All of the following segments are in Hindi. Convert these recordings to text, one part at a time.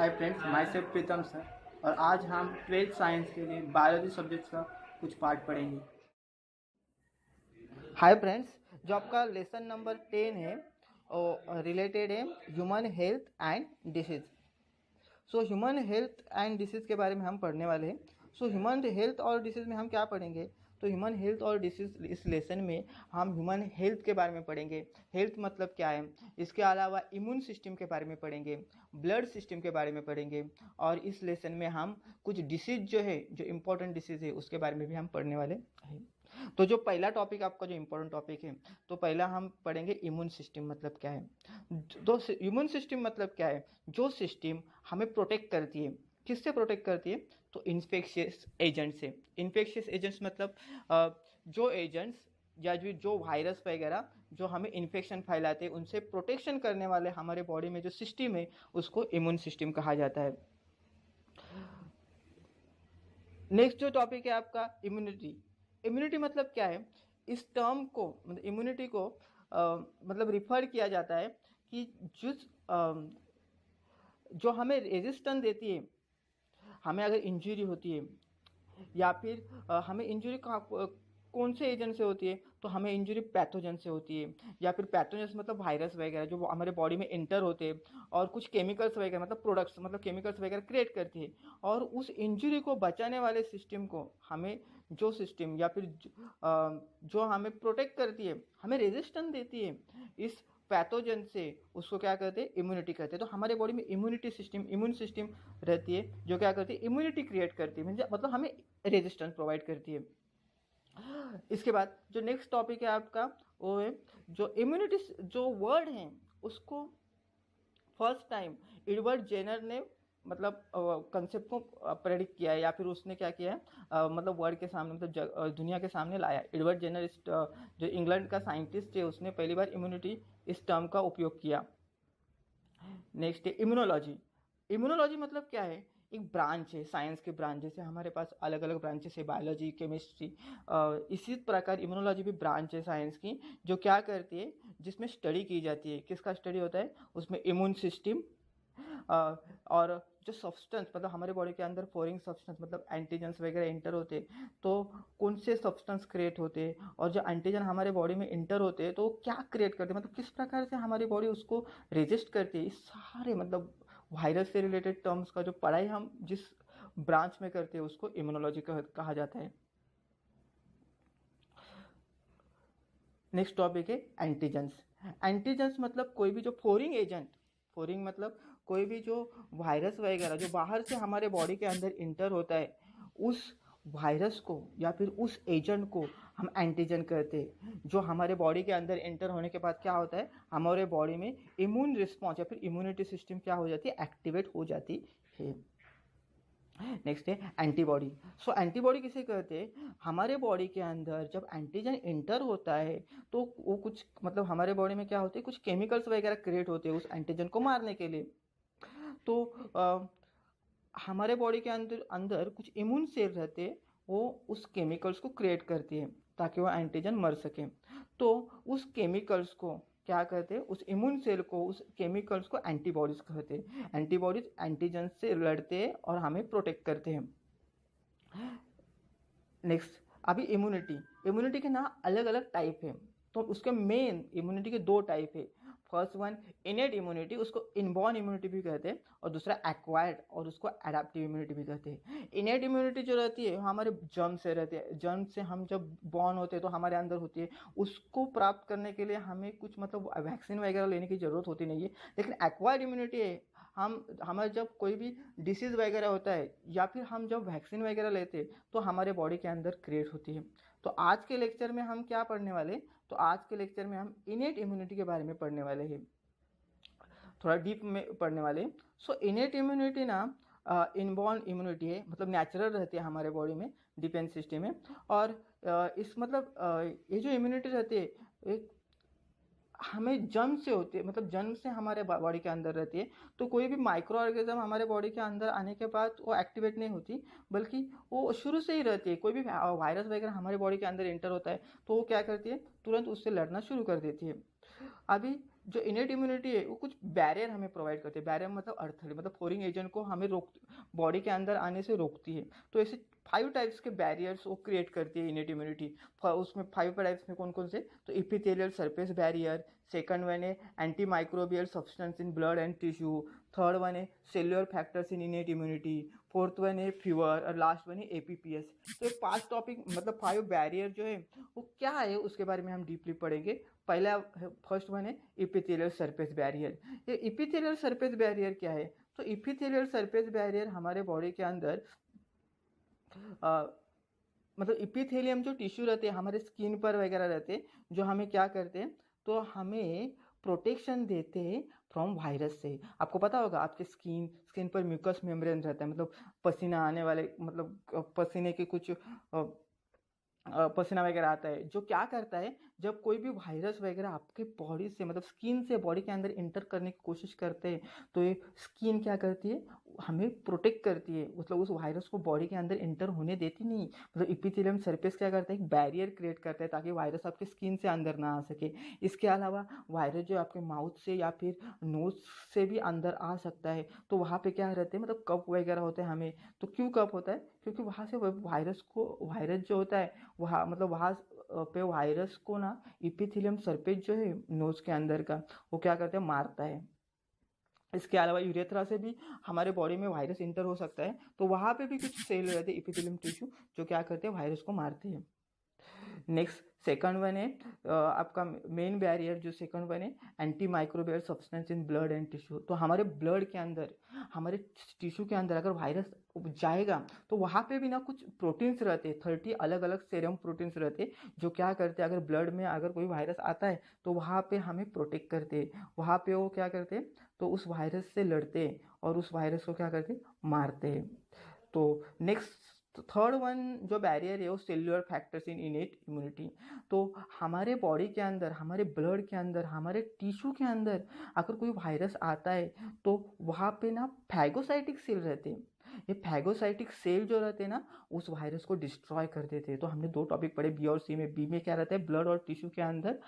Hi friends, my self Pritam sir. और आज हम 12th साइंस के लिए बायोलॉजी सब्जेक्ट्स का कुछ पार्ट पढ़ेंगे। हाय फ्रेंड्स, जो आपका लेसन नंबर 10 है वो रिलेटेड है human health and disease. So human health and disease के बारे में हम पढ़ने वाले हैं। सो ह्यूमन हेल्थ और डिसीज़ में हम क्या पढ़ेंगे? तो ह्यूमन हेल्थ और डिसीज़ इस लेसन में हम ह्यूमन हेल्थ के बारे में पढ़ेंगे। हेल्थ मतलब क्या है, इसके अलावा इम्यून सिस्टम के बारे में पढ़ेंगे, ब्लड सिस्टम के बारे में पढ़ेंगे। और इस लेसन में हम कुछ डिसीज़ जो है, जो इम्पोर्टेंट डिसीज़ है, उसके बारे में भी हम पढ़ने वाले हैं। तो जो पहला टॉपिक आपका जो इम्पोर्टेंट टॉपिक है, तो पहला हम पढ़ेंगे इम्यून सिस्टम मतलब क्या है। तो इम्यून सिस्टम मतलब क्या है? जो सिस्टम हमें प्रोटेक्ट करती है। किससे प्रोटेक्ट करती है? तो इन्फेक्शियस एजेंट से। इन्फेक्शियस एजेंट्स मतलब जो एजेंट्स या जो वायरस वगैरह जो हमें इन्फेक्शन फैलाते हैं, उनसे प्रोटेक्शन करने वाले हमारे बॉडी में जो सिस्टम है, उसको इम्यून सिस्टम कहा जाता है। नेक्स्ट जो टॉपिक है आपका इम्यूनिटी। इम्यूनिटी मतलब क्या है? इस टर्म को मतलब इम्यूनिटी को मतलब रिफर किया जाता है कि जिस जो हमें रेजिस्टेंस देती है, हमें अगर इंजरी होती है या फिर हमें इंजरी कौन से एजेंट से होती है? तो हमें इंजरी पैथोजन से होती है, या फिर पैथोजन मतलब वायरस वगैरह जो हमारे बॉडी में इंटर होते हैं और कुछ केमिकल्स वगैरह मतलब प्रोडक्ट्स मतलब केमिकल्स वगैरह क्रिएट करती है। और उस इंजरी को बचाने वाले सिस्टम को हमें जो सिस्टम या फिर जो हमें प्रोटेक्ट करती है, हमें रेजिस्टेंस देती है इस पैथोजन से, उसको क्या कहते हैं? इम्यूनिटी कहते हैं। तो हमारे बॉडी में इम्यून सिस्टम रहती है जो क्या करती है? इम्यूनिटी क्रिएट करती है, मतलब हमें रेजिस्टेंस प्रोवाइड करती है। इसके बाद जो नेक्स्ट टॉपिक है आपका, वो है जो इम्यूनिटी। जो वर्ड है उसको फर्स्ट टाइम एडवर्ड जेनर ने मतलब कंसेप्ट को प्रेडिक्ट किया है, या फिर उसने क्या किया है मतलब वर्ल्ड के सामने मतलब दुनिया के सामने लाया। एडवर्ड जेनर जो इंग्लैंड का साइंटिस्ट है, उसने पहली बार इम्यूनिटी इस टर्म का उपयोग किया। नेक्स्ट है इम्यूनोलॉजी। इम्यूनोलॉजी मतलब क्या है? एक ब्रांच है, साइंस के ब्रांच। जैसे हमारे पास अलग अलग ब्रांचेस है, बायोलॉजी, केमिस्ट्री, इसी प्रकार इम्यूनोलॉजी भी ब्रांच है साइंस की, जो क्या करती है, जिसमें स्टडी की जाती है। किसका स्टडी होता है? उसमें इम्यून सिस्टम और जो सब्सटेंस मतलब हमारे बॉडी के अंदर फॉरेन सब्सटेंस मतलब एंटीजन्स वगैरह इंटर होते हैं, तो कौन से सब्सटेंस क्रिएट होते हैं, और जो एंटीजन हमारे बॉडी में इंटर होते हैं तो क्या क्रिएट करते हैं, मतलब किस प्रकार से हमारी बॉडी उसको रेजिस्ट करती है। इस सारे मतलब वायरस से रिलेटेड टर्म्स का जो पढ़ाई हम जिस ब्रांच में करते हैं, उसको इम्यूनोलॉजी कहा जाता है। नेक्स्ट टॉपिक है एंटीजेंस। एंटीजेंस मतलब कोई भी जो फॉरेन एजेंट, फॉरेन मतलब कोई भी जो वायरस वगैरह जो बाहर से हमारे बॉडी के अंदर इंटर होता है, उस वायरस को या फिर उस एजेंट को हम एंटीजन कहते हैं। जो हमारे बॉडी के अंदर इंटर होने के बाद क्या होता है, हमारे बॉडी में इम्यून रिस्पॉन्स या फिर इम्यूनिटी सिस्टम क्या हो जाती है? एक्टिवेट हो जाती है। नेक्स्ट है एंटीबॉडी। सो एंटीबॉडी किसे कहते हैं? हमारे बॉडी के अंदर जब एंटीजन इंटर होता है, तो वो कुछ मतलब हमारे बॉडी में क्या होते हैं, कुछ केमिकल्स वगैरह क्रिएट होते हैं उस एंटीजन को मारने के लिए। तो हमारे बॉडी के अंदर अंदर कुछ इम्यून सेल रहते हैं, वो उस केमिकल्स को क्रिएट करती है ताकि वो एंटीजन मर सके। तो उस केमिकल्स को क्या कहते हैं? उस इम्यून सेल को, उस केमिकल्स को एंटीबॉडीज कहते हैं। एंटीबॉडीज एंटीजन से लड़ते हैं और हमें प्रोटेक्ट करते हैं। नेक्स्ट अभी इम्यूनिटी। इम्यूनिटी के ना अलग अलग टाइप है, तो उसके मेन इम्यूनिटी के दो टाइप है। फर्स्ट वन इनेट इम्यूनिटी, उसको इनबॉर्न इम्यूनिटी भी कहते हैं, और दूसरा एक्वायर्ड और उसको एडेप्टिव इम्यूनिटी भी कहते हैं। इनेट इम्यूनिटी जो रहती है हमारे जर्म से रहती है, जर्म से हम जब बॉर्न होते हैं तो हमारे अंदर होती है। उसको प्राप्त करने के लिए हमें कुछ मतलब वैक्सीन वगैरह लेने की ज़रूरत होती नहीं है। लेकिन एक्वायर्ड इम्यूनिटी है, हम हमारे जब कोई भी डिसीज़ वगैरह होता है या फिर हम जब वैक्सीन वगैरह लेते हैं, तो हमारे बॉडी के अंदर क्रिएट होती है। तो आज के लेक्चर में हम क्या पढ़ने वाले? तो आज के लेक्चर में हम इनेट इम्यूनिटी के बारे में पढ़ने वाले हैं, थोड़ा डीप में पढ़ने वाले। सो इनेट इम्यूनिटी ना इनबॉर्न इम्यूनिटी है, मतलब नेचुरल रहती है हमारे बॉडी में, डिफेंस सिस्टम में। और इस मतलब ये जो इम्यूनिटी रहती है एक हमें जन्म से होती है, मतलब जन्म से हमारे बॉडी के अंदर रहती है। तो कोई भी माइक्रो ऑर्गेनिज्म हमारे बॉडी के अंदर आने के बाद वो एक्टिवेट नहीं होती, बल्कि वो शुरू से ही रहती है। कोई भी वायरस वगैरह हमारे बॉडी के अंदर इंटर होता है, तो वो क्या करती है? तुरंत उससे लड़ना शुरू कर देती है। अभी जो इनेट इम्यूनिटी है वो कुछ बैरियर हमें प्रोवाइड करती है। बैरियर मतलब अर्थली, मतलब फॉरिन एजेंट को हमें रोक बॉडी के अंदर आने से रोकती है। तो ऐसे 5 टाइप्स के बैरियर्स वो क्रिएट करती है इनेट इम्यूनिटी। उसमें 5 टाइप्स में कौन कौन से, तो epithelial surface barrier, second one है anti microbial substance in blood and tissue, third one है cellular factors in innate immunity, fourth one है फीवर, और लास्ट वन है एपीपीएस। तो ये 5 टॉपिक मतलब 5 बैरियर जो है वो क्या है उसके बारे में हम डीपली पढ़ेंगे। पहला फर्स्ट वन है इपिथेलियल सरफेस बैरियर। ये इपिथेलियल सरफेस बैरियर क्या है, तो इपिथेलियल सरफेस बैरियर हमारे बॉडी के अंदर मतलब इपिथेलियम जो टिश्यू रहते हैं हमारे स्किन पर वगैरह रहते हैं, जो हमें क्या करते हैं, तो हमें प्रोटेक्शन देते हैं फ्रॉम वायरस से। आपको पता होगा आपके स्किन पर म्यूकस मेम्ब्रेन रहता है, मतलब पसीना आने वाले, मतलब पसीने के कुछ पसीना वगैरह आता है, जो क्या करता है जब कोई भी वायरस वगैरह आपके बॉडी से मतलब स्किन से बॉडी के अंदर इंटर करने की कोशिश करते हैं, तो ये स्किन क्या करती है, हमें प्रोटेक्ट करती है, मतलब उस वायरस को बॉडी के अंदर इंटर होने देती नहीं। मतलब इपिथेलियम सरफेस क्या करता है, एक बैरियर क्रिएट करता है ताकि वायरस आपके स्किन से अंदर ना आ सके। इसके अलावा वायरस जो आपके माउथ से या फिर नोज से भी अंदर आ सकता है, तो वहाँ पे क्या रहते हैं, मतलब कफ वगैरह होते हैं हमें। तो क्यों कफ होता है, क्योंकि वहाँ से वायरस जो होता है वहाँ मतलब वहाँ पे वायरस को ना इपिथेलियम सरफेस जो है नोज के अंदर का, वो क्या करते हैं, मारता है। इसके अलावा यूरेथ्रा से भी हमारे बॉडी में वायरस इंटर हो सकता है, तो वहाँ पे भी कुछ सेल रहते हैं इपिथेलियम टिश्यू जो क्या करते हैं, वायरस को मारते हैं। नेक्स्ट सेकंड वन है आपका मेन बैरियर, जो सेकंड वन है anti microbial substance in blood and tissue. तो हमारे ब्लड के अंदर, हमारे टिश्यू के अंदर अगर वायरस जाएगा तो वहाँ पे भी ना कुछ प्रोटीन्स रहते हैं, 30 अलग अलग सेरम प्रोटीन्स रहते हैं, जो क्या करते हैं, अगर ब्लड में अगर कोई वायरस आता है तो वहाँ पे हमें प्रोटेक्ट करते हैं। वहाँ पे वो क्या करते हैं, तो उस वायरस से लड़ते हैं और उस वायरस को क्या करते हैं, मारते हैं। तो नेक्स्ट थर्ड वन जो बैरियर है वो cellular factors in innate immunity. तो हमारे बॉडी के अंदर, हमारे ब्लड के अंदर, हमारे टिश्यू के अंदर अगर कोई वायरस आता है तो वहाँ पे ना फैगोसाइटिक सेल रहते हैं। ये फैगोसाइटिक सेल जो रहते हैं ना उस वायरस को डिस्ट्रॉय कर देते हैं। तो हमने 2 टॉपिक पढ़े बी और सी में। बी में क्या रहता है, ब्लड और टिश्यू के अंदर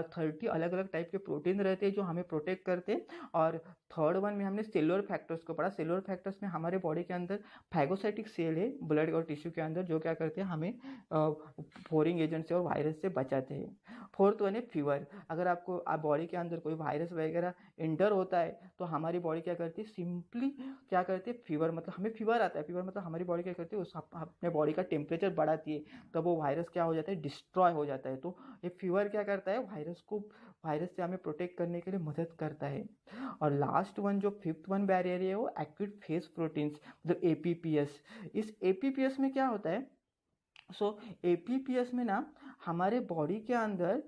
30 अलग अलग टाइप के प्रोटीन रहते हैं जो हमें प्रोटेक्ट करते हैं। और थर्ड वन में हमने सेलुलर फैक्टर्स को पढ़ा। सेलुलर फैक्टर्स में हमारे बॉडी के अंदर फैगोसाइटिक सेल है ब्लड और टिश्यू के अंदर, जो क्या करते हैं, हमें फॉरिन एजेंट से और वायरस से बचाते हैं। फोर्थ वन है फीवर। अगर आपको बॉडी के अंदर कोई वायरस वगैरह इंटर होता है तो हमारी बॉडी क्या करती है, सिंपली क्या करती है, फीवर मतलब हमें फीवर आता है, फीवर मतलब हमारी बॉडी क्या करती है, उस अपने बॉडी का टेम्परेचर बढ़ाती है, तब वो वायरस क्या हो जाता है, डिस्ट्रॉय हो जाता है। तो ये फीवर क्या करता है, वायरस से हमें प्रोटेक्ट करने के लिए मदद करता है। और लास्ट वन जो फिफ्थ वन बैरियर है वो एक्यूट फेस प्रोटीन्स, मतलब एपीपीएस। इस एपीपीएस में क्या होता है, एपीपीएस में ना हमारे बॉडी के अंदर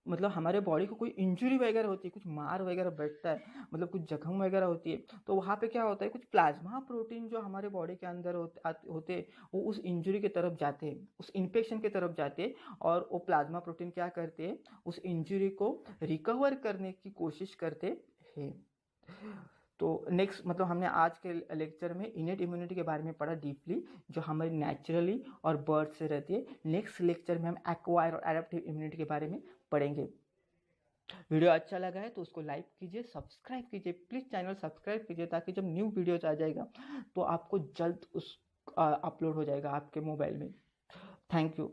मतलब हमारे बॉडी को कोई इंजरी वगैरह होती है, कुछ मार वगैरह बैठता है, मतलब कुछ जख्म वगैरह होती है, तो वहाँ पे क्या होता है, कुछ प्लाज्मा प्रोटीन जो हमारे बॉडी के अंदर होते हैं वो उस इंजरी की तरफ जाते हैं, उस इन्फेक्शन की तरफ जाते हैं, और वो प्लाज्मा प्रोटीन क्या करते हैं, उस इंजरी को रिकवर करने की कोशिश करते हैं। तो नेक्स्ट मतलब हमने आज के लेक्चर में इनेट इम्यूनिटी के बारे में पढ़ा डीपली, जो हमारी नेचुरली और बर्थ से रहती है। नेक्स्ट लेक्चर में हम एक्वायर और एडेप्टिव इम्यूनिटी के बारे में पढ़ेंगे। वीडियो अच्छा लगा है तो उसको लाइक कीजिए, सब्सक्राइब कीजिए, प्लीज़ चैनल सब्सक्राइब कीजिए, ताकि जब न्यू वीडियोज आ जाएगा तो आपको जल्द उस अपलोड हो जाएगा आपके मोबाइल में। Thank you.